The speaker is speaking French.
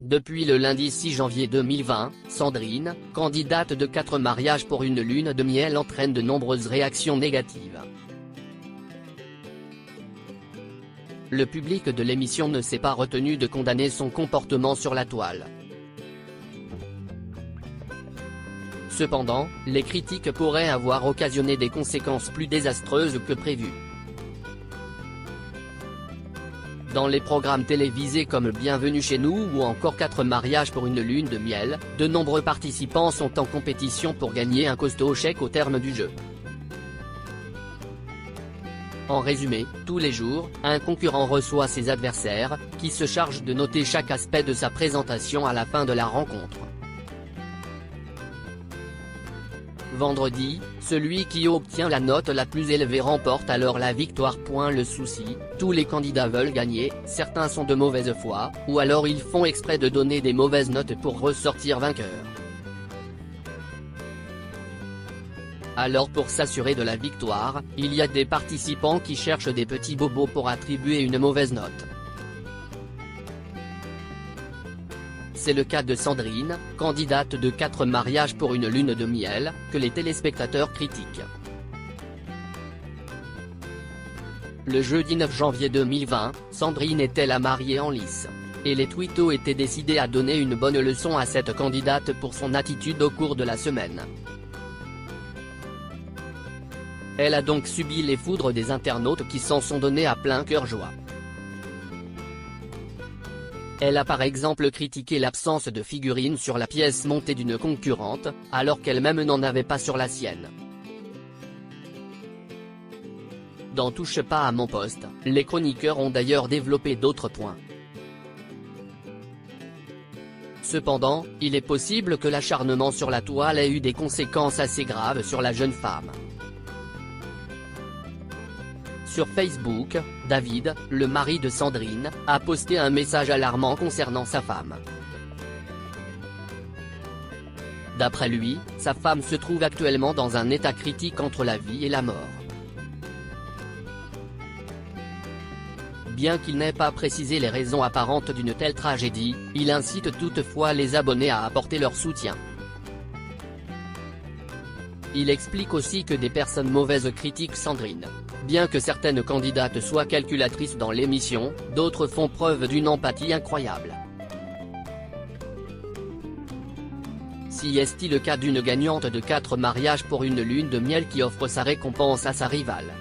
Depuis le lundi 6 janvier 2020, Sandrine, candidate de 4 mariages pour une lune de miel, entraîne de nombreuses réactions négatives. Le public de l'émission ne s'est pas retenu de condamner son comportement sur la toile. Cependant, les critiques pourraient avoir occasionné des conséquences plus désastreuses que prévu. Dans les programmes télévisés comme Bienvenue chez nous ou encore 4 mariages pour une lune de miel, de nombreux participants sont en compétition pour gagner un costaud chèque au terme du jeu. En résumé, tous les jours, un concurrent reçoit ses adversaires, qui se chargent de noter chaque aspect de sa présentation à la fin de la rencontre. Vendredi, celui qui obtient la note la plus élevée remporte alors la victoire. Le souci, tous les candidats veulent gagner, certains sont de mauvaise foi, ou alors ils font exprès de donner des mauvaises notes pour ressortir vainqueurs. Alors pour s'assurer de la victoire, il y a des participants qui cherchent des petits bobos pour attribuer une mauvaise note. C'est le cas de Sandrine, candidate de 4 mariages pour une lune de miel, que les téléspectateurs critiquent. Le jeudi 9 janvier 2020, Sandrine était la mariée en lice. Et les twittos étaient décidés à donner une bonne leçon à cette candidate pour son attitude au cours de la semaine. Elle a donc subi les foudres des internautes qui s'en sont donnés à plein cœur joie. Elle a par exemple critiqué l'absence de figurines sur la pièce montée d'une concurrente, alors qu'elle-même n'en avait pas sur la sienne. Dans Touche pas à mon poste, les chroniqueurs ont d'ailleurs développé d'autres points. Cependant, il est possible que l'acharnement sur la toile ait eu des conséquences assez graves sur la jeune femme. Sur Facebook, David, le mari de Sandrine, a posté un message alarmant concernant sa femme. D'après lui, sa femme se trouve actuellement dans un état critique entre la vie et la mort. Bien qu'il n'ait pas précisé les raisons apparentes d'une telle tragédie, il incite toutefois les abonnés à apporter leur soutien. Il explique aussi que des personnes mauvaises critiquent Sandrine. Bien que certaines candidates soient calculatrices dans l'émission, d'autres font preuve d'une empathie incroyable. Si est-il le cas d'une gagnante de 4 mariages pour une lune de miel qui offre sa récompense à sa rivale.